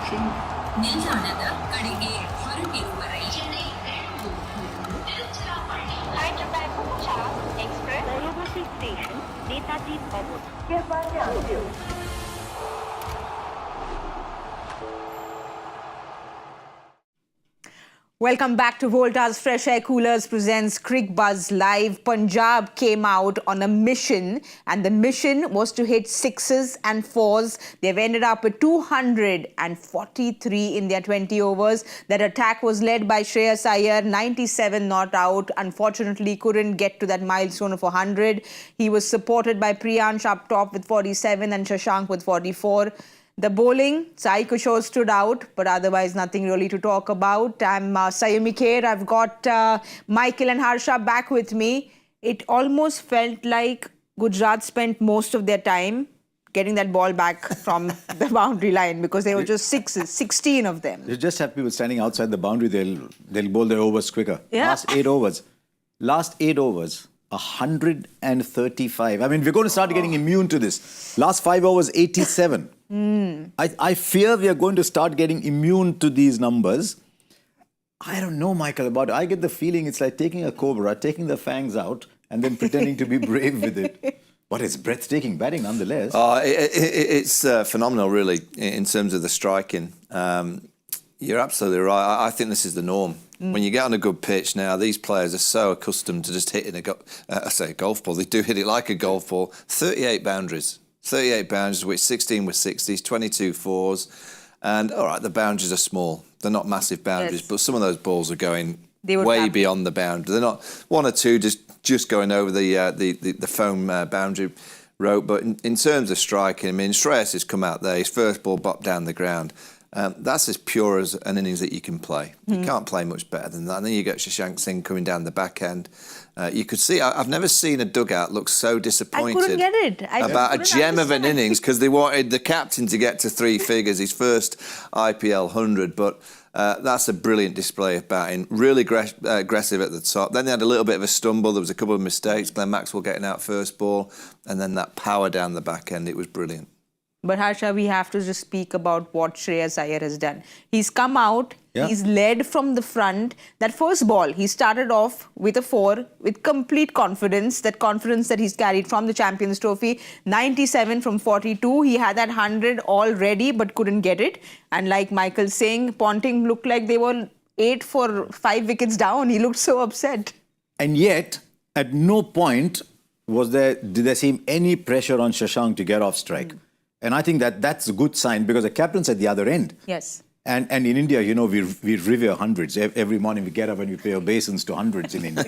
station. Hyderabad Punjab Express Railway Station Netaji Bhavan. Welcome back to Voltas FreshAir Coolers presents Cricbuzz Live. Punjab came out on a mission, and the mission was to hit sixes and fours. They've ended up with 243 in their 20 overs. That attack was led by Shreyas Iyer, 97 not out. Unfortunately, couldn't get to that milestone of 100. He was supported by Priyansh up top with 47 and Shashank with 44. The bowling, Sai Kishore stood out, but otherwise nothing really to talk about. I'm Saiyami Kher. I've got Michael and Harsha back with me. It almost felt like Gujarat spent most of their time getting that ball back from the boundary line because they were just sixes, 16 of them. You just have people standing outside the boundary, they'll bowl their overs quicker. Yeah. Last eight overs, 135. I mean, we're going to start getting immune to this. Last 5 overs, 87. I fear we are going to start getting immune to these numbers. I don't know, Michael, about it. I get the feeling it's like taking a cobra, taking the fangs out, and then pretending to be brave with it. But it's breathtaking batting nonetheless. It's phenomenal, really, in terms of the striking. You're absolutely right. I think this is the norm. When you get on a good pitch now, these players are so accustomed to just hitting a golf ball. They do hit it like a golf ball. 38 boundaries. 38 boundaries, which 16 were 60s, 22 fours. And, all right, the boundaries are small. They're not massive boundaries, but some of those balls are going way beyond the boundary. They're not one or two just going over the foam boundary rope. But in terms of striking, I mean, Shreyas has come out there. His first ball bopped down the ground. That's as pure as an innings that you can play. You can't play much better than that. And then you get Shashank Singh coming down the back end. You could see, I've never seen a dugout look so disappointed. I couldn't get it. About a gem of an innings because they wanted the captain to get to 3 figures, his first IPL 100. But that's a brilliant display of batting. Really aggressive at the top. Then they had a little bit of a stumble. There was a couple of mistakes. Glenn Maxwell getting out first ball. And then that power down the back end. It was brilliant. But Harsha, we have to just speak about what Shreyas Iyer has done. He's come out, he's led from the front. That first ball, he started off with a 4 with complete confidence, that confidence that he's carried from the Champions Trophy. 97 from 42. He had that 100 already but couldn't get it. And like Michael saying, Ponting looked like they were 8 for 5 wickets down. He looked so upset. And yet, at no point did there seem any pressure on Shashank to get off strike. And I think that's a good sign because the captain's at the other end. Yes. And in India, you know, we revere hundreds. Every morning we get up and we pay obeisance to hundreds in India.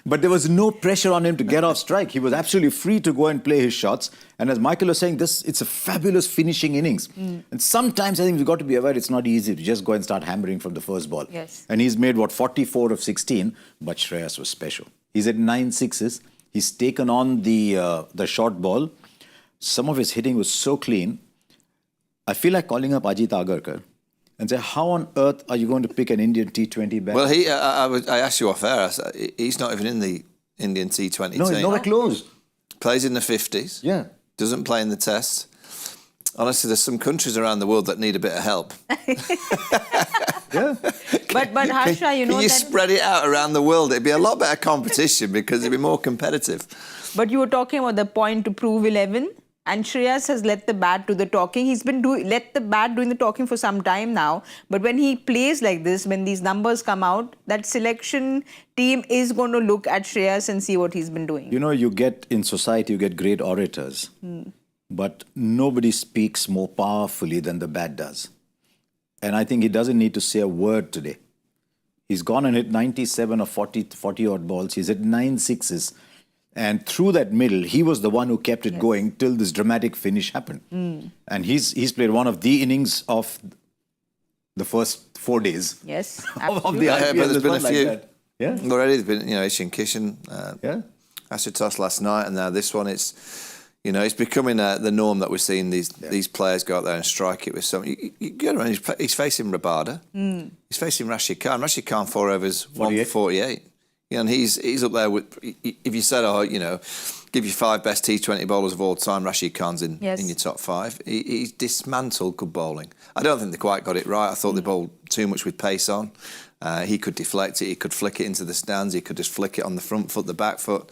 But there was no pressure on him to get off strike. He was absolutely free to go and play his shots. And as Michael was saying, it's a fabulous finishing innings. And sometimes I think we've got to be aware it's not easy to just go and start hammering from the first ball. Yes. And he's made, 44 of 16. But Shreyas was special. He's at 9 sixes. He's taken on the short ball. Some of his hitting was so clean. I feel like calling up Ajit Agarkar and say, how on earth are you going to pick an Indian T20 batter? Well, I asked you off air. He's not even in the Indian T20 No, team. he's nowhere close. Plays in the 50s. Yeah. Doesn't play in the Test. Honestly, there's some countries around the world that need a bit of help. Yeah. But Harsha, you know you that... spread it out around the world, it'd be a lot better competition because it'd be more competitive. But you were talking about the point to prove 11. And Shreyas has let the bat do the talking. He's been let the bat doing the talking for some time now. But when he plays like this, when these numbers come out, that selection team is going to look at Shreyas and see what he's been doing. You know, in society, you get great orators. But nobody speaks more powerfully than the bat does. And I think he doesn't need to say a word today. He's gone and hit 97 or 40 odd balls. He's hit 9 sixes. And through that middle, he was the one who kept it going till this dramatic finish happened. And he's played one of the innings of the first 4 days. Yes, of the IPL. But there's been a few. Like Already there's been, Ishan Kishan, Ashutosh last night, and now this one. It's becoming the norm that we're seeing these players go out there and strike it with something. He's facing Rabada. He's facing Rashid Khan. Rashid Khan 4 overs, 148. And he's up there with, if you said, give you 5 best T20 bowlers of all time, Rashid Khan's in your top 5. He's dismantled good bowling. I don't think they quite got it right. I thought they bowled too much with pace on. He could deflect it, he could flick it into the stands, he could just flick it on the front foot, the back foot.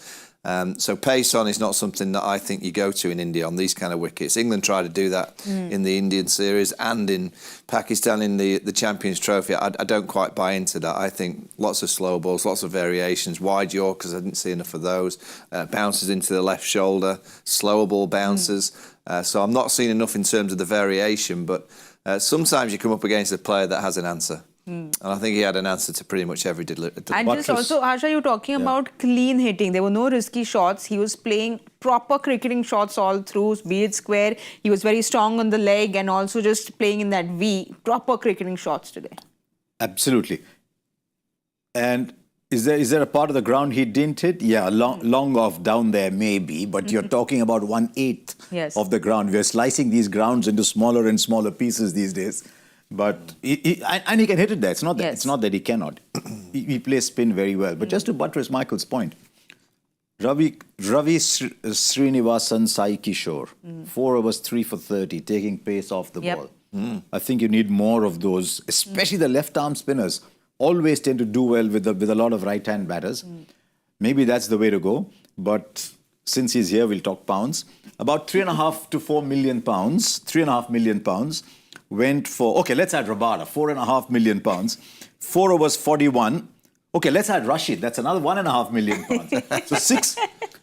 So pace on is not something that I think you go to in India on these kind of wickets. England tried to do that in the Indian series and in Pakistan in the Champions Trophy. I don't quite buy into that. I think lots of slow balls, lots of variations, wide Yorkers, I didn't see enough of those, bounces into the left shoulder, slower ball bounces. So I'm not seeing enough in terms of the variation, but sometimes you come up against a player that has an answer. And I think he had an answer to pretty much every delivery. And just also, Harsha, you're talking about clean hitting. There were no risky shots. He was playing proper cricketing shots all through, be it square. He was very strong on the leg and also just playing in that V. Proper cricketing shots today. Absolutely. And is there a part of the ground he didn't hit? Yeah, long off down there maybe, but you're talking about 1/8 of the ground. We're slicing these grounds into smaller and smaller pieces these days. But he can hit it there. It's not that he cannot. He plays spin very well. But just to buttress Michael's point, Ravi Srinivasan Sai Kishore, 4 overs, 3 for 30, taking pace off the ball. I think you need more of those, especially the left-arm spinners. Always tend to do well with a lot of right-hand batters. Maybe that's the way to go. But since he's here, we'll talk pounds. About 3.5 to 4 million pounds, 3.5 million pounds. Went for, okay, let's add Rabada, 4.5 million pounds. 4 overs, 41. Okay, let's add Rashid. That's another 1.5 million pounds. So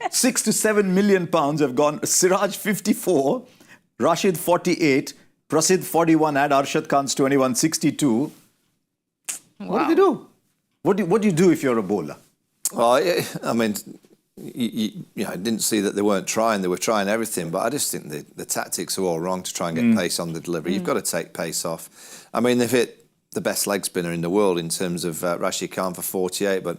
6 to 7 million pounds have gone. Siraj, 54. Rashid, 48. Prasidh, 41. Add Arshad Khan's 21, 62. Wow. What do they do? What do you do if you're a bowler? Well, I mean, I didn't see that they weren't trying. They were trying everything, but I just think the tactics are all wrong to try and get pace on the delivery. You've got to take pace off. I mean, they've hit the best leg spinner in the world in terms of Rashid Khan for 48, but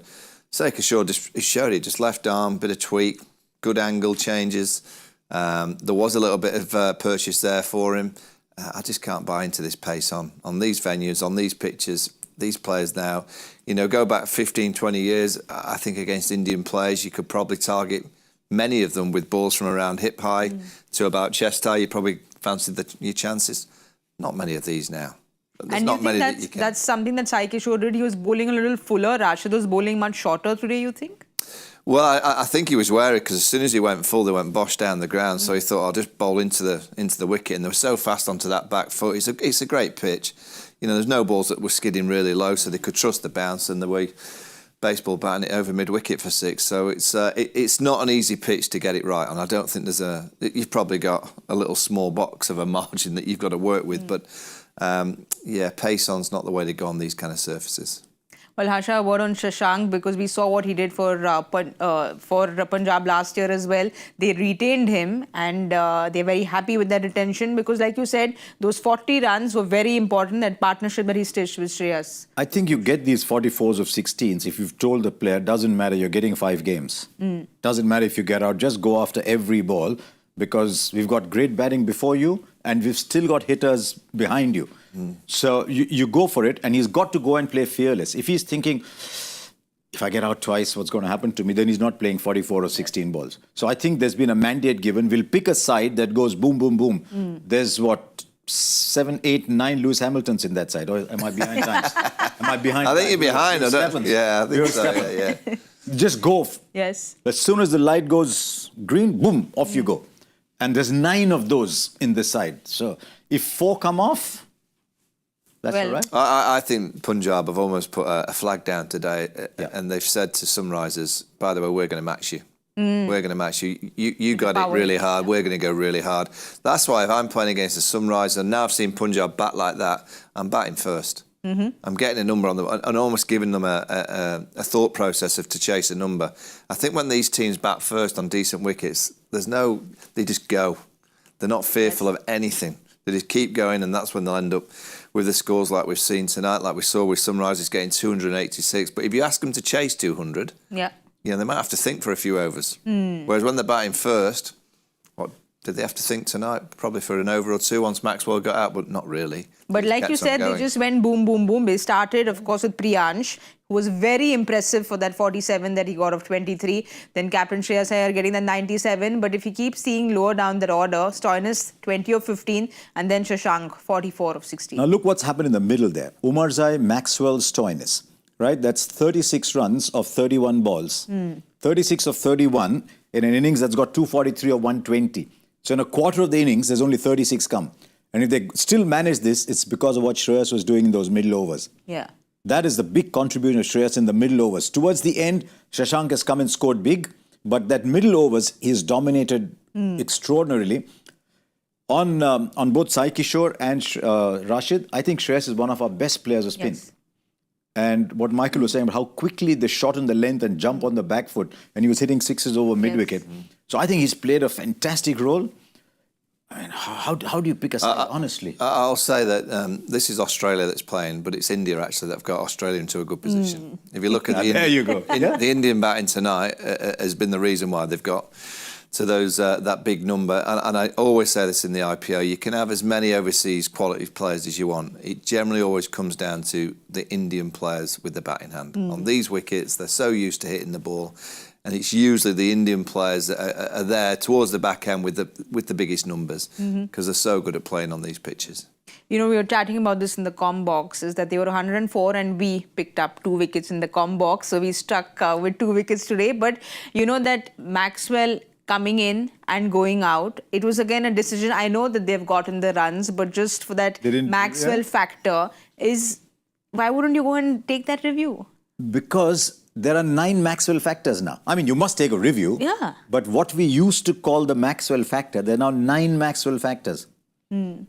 Kishore just showed it, just left arm, bit of tweak, good angle changes. There was a little bit of purchase there for him. I just can't buy into this pace on these venues, on these pitches. These players now, go back 15, 20 years, I think against Indian players, you could probably target many of them with balls from around hip high to about chest high. You probably fancied your chances. Not many of these now. There's not many that you can. That's something that Sai Kishore did. He was bowling a little fuller. Rashid was bowling much shorter today, you think? Well, I think he was wary because as soon as he went full, they went bosh down the ground. So he thought, I'll just bowl into the wicket. And they were so fast onto that back foot. It's a great pitch. There's no balls that were skidding really low, so they could trust the bounce and the way baseball batting it over mid-wicket for 6. So it's not an easy pitch to get it right. And I don't think you've probably got a little small box of a margin that you've got to work with. But pace on's not the way to go on these kind of surfaces. Well, Harsha, a word on Shashank, because we saw what he did for Punjab last year as well. They retained him and they're very happy with that retention because, like you said, those 40 runs were very important, that partnership that he stitched with Shreyas. I think you get these 44s of 16s if you've told the player, doesn't matter, you're getting 5 games. Doesn't matter if you get out, just go after every ball because we've got great batting before you and we've still got hitters behind you. So you go for it, and he's got to go and play fearless. If he's thinking, if I get out twice, what's going to happen to me? Then he's not playing 44 or 16 balls. So I think there's been a mandate given. We'll pick a side that goes boom, boom, boom. There's 7, 8, 9 Lewis Hamiltons in that side. Or am I behind times? Am I behind? I think you're behind. I think so. Yeah. Just go. Yes. As soon as the light goes green, boom, off you go. And there's 9 of those in the side. So if 4 come off, that's all right. I think Punjab have almost put a flag down today and they've said to Sunrisers, by the way, we're going to match you. We're going to match you. You got it really hard. We're going to go really hard. That's why if I'm playing against a Sunriser, now I've seen Punjab bat like that, I'm batting first. I'm getting a number on them and almost giving them a thought process of to chase a number. I think when these teams bat first on decent wickets, they just go. They're not fearful of anything. They just keep going, and that's when they'll end up with the scores like we've seen tonight, like we saw with Sunrisers getting 286. But if you ask them to chase 200, they might have to think for a few overs. Whereas when they're batting first, Did they have to think tonight? Probably for an over or two once Maxwell got out, but not really. But They like you kept on said, they going. just went boom, boom, boom. They started, of course, with Priyansh, who was very impressive for that 47 that he got of 23. Then Captain Shreyas Iyer getting the 97. But if you keep seeing lower down that order, Stoinis 20 of 15, and then Shashank 44 of 16. Now look what's happened in the middle there. Umarzai, Maxwell, Stoinis. Right? That's 36 runs of 31 balls. 36 of 31 in an innings that's got 243 or 120. So in a quarter of the innings, there's only 36 come. And if they still manage this, it's because of what Shreyas was doing in those middle overs. Yeah. That is the big contribution of Shreyas in the middle overs. Towards the end, Shashank has come and scored big, but that middle overs, he's dominated extraordinarily. On both Sai Kishore and Rashid, I think Shreyas is one of our best players of spin. Yes. And what Michael was saying about how quickly they shorten the length and jump on the back foot, and he was hitting sixes over mid-wicket. So I think he's played a fantastic role. I mean, how do you pick a side, honestly? I'll say that this is Australia that's playing, but it's India actually that have got Australia into a good position. If you look at the There you go. the Indian batting tonight has been the reason why they've got to those that big number. And I always say this in the IPO: you can have as many overseas quality players as you want. It generally always comes down to the Indian players with the batting hand. On these wickets, they're so used to hitting the ball. And it's usually the Indian players that are there towards the back end with the biggest numbers because they're so good at playing on these pitches. You know, we were chatting about this in the com box, is that they were 104 and we picked up 2 wickets in the com box. So we stuck with 2 wickets today. But you know that Maxwell coming in and going out, it was again a decision. I know that they've gotten the runs, but just for that Maxwell factor is, why wouldn't you go and take that review? Because there are 9 Maxwell factors now. I mean, you must take a review. Yeah. But what we used to call the Maxwell factor, there are now 9 Maxwell factors.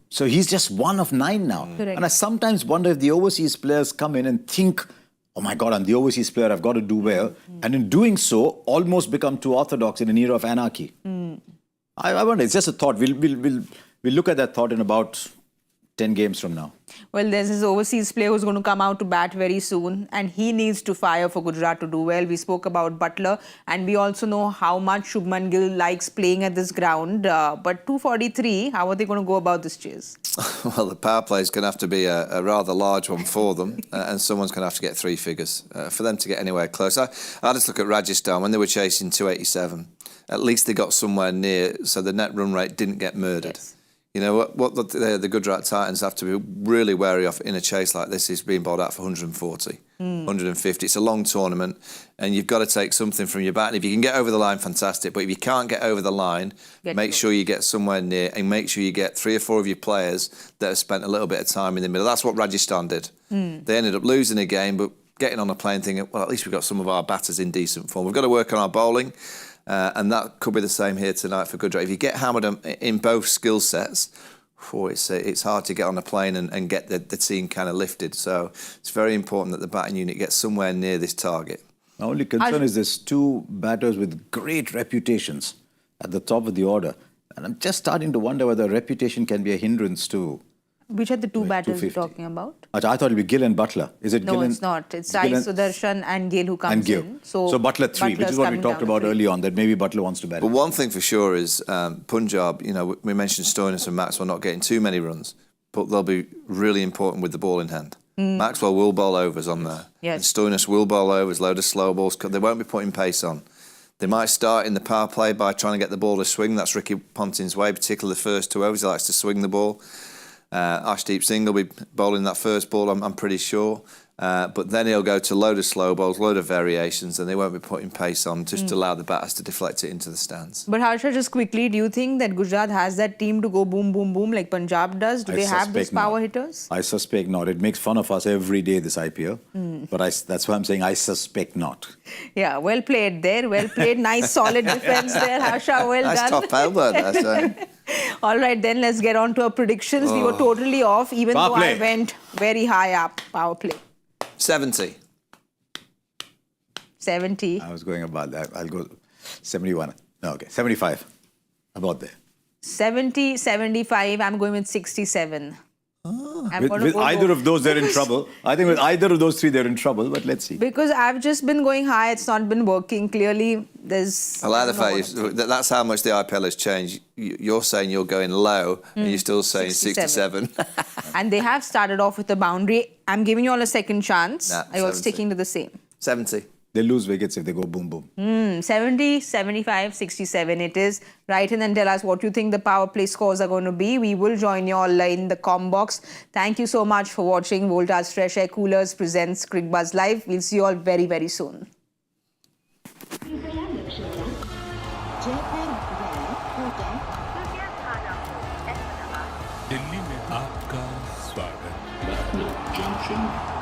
So he's just one of 9 now. Correct. And I sometimes wonder if the overseas players come in and think, oh my God, I'm the overseas player, I've got to do well. And in doing so, almost become too orthodox in an era of anarchy. I wonder, it's just a thought. We'll look at that thought in about 10 games from now. Well, there's this overseas player who's going to come out to bat very soon, and he needs to fire for Gujarat to do well. We spoke about Buttler, and we also know how much Shubman Gill likes playing at this ground. But 243, how are they going to go about this chase? Well, the power play is going to have to be a rather large one for them, and someone's going to have to get 3 figures for them to get anywhere close. I just look at Rajasthan when they were chasing 287. At least they got somewhere near, so the net run rate didn't get murdered. Yes. You know, what the Gujarat Titans have to be really wary of in a chase like this is being bowled out for 140, 150. It's a long tournament, and you've got to take something from your bat. And if you can get over the line, fantastic. But if you can't get over the line, make sure you get somewhere near, and make sure you get 3 or 4 of your players that have spent a little bit of time in the middle. That's what Rajasthan did. They ended up losing a game, but getting on a plane thinking, well, at least we've got some of our batters in decent form. We've got to work on our bowling. And that could be the same here tonight for Gujarat. If you get hammered in both skill sets, it's hard to get on a plane and get the team kind of lifted. So it's very important that the batting unit gets somewhere near this target. My only concern is there's 2 batters with great reputations at the top of the order. And I'm just starting to wonder whether reputation can be a hindrance too. Which are the 2 batters you're 250. talking about? I thought it'd be Gill and Butler. Is it No, Gill and... it's not. It's Gill Sai and- Sudarshan and Gill who comes and Gill. in. So Butler 3, which Butler's is what we coming talked down about 3. early on, that maybe Butler wants to bat. But one thing for sure is Punjab, you know, we mentioned Stoinis and Maxwell not getting too many runs, but they'll be really important with the ball in hand. Maxwell will bowl overs on there. Yes. And Stoinis will bowl overs, load of slow balls. They won't be putting pace on. They might start in the power play by trying to get the ball to swing. That's Ricky Ponting's way, particularly the first 2 overs. He likes to swing the ball. Arshdeep Singh will be bowling that first ball, I'm pretty sure. But then he'll go to load of slow balls, load of variations, and they won't be putting pace on just to allow the batters to deflect it into the stands. But Harsha, just quickly, do you think that Gujarat has that team to go boom, boom, boom like Punjab does? Do they have those power hitters? I suspect not. It makes fun of us every day, this IPL. But that's why I'm saying I suspect not. Yeah, well played there. Well played. Nice, solid defense there, Harsha. Well Nice done. top elbow there, so. All right, then let's get on to our predictions. We were totally off, even Power though play. I went very high up. Power play. 70. 70. I was going about that. I'll go 71. No, okay, 75. About there. 70, 75. I'm going with 67. I'm With, gonna with go either low. of those, they're in trouble. I think with either of those three, they're in trouble. But let's see. Because I've just been going high. It's not been working. Clearly, there's... I like the I don't fact know what that's how much the IPL has changed. You're saying you're going low, and you're still saying 67. 67. And they have started off with a boundary. I'm giving you all a second chance. Nah, Are you all 70. sticking to the same? 70. They lose wickets if they go boom, boom. 70, 75, 67 it is. Write in and tell us what you think the power play scores are going to be. We will join you all in the com box. Thank you so much for watching. Voltas FreshAir Coolers presents Cricbuzz Live. We'll see you all very, very soon. Delhi में आपका स्वागत Lucknow junction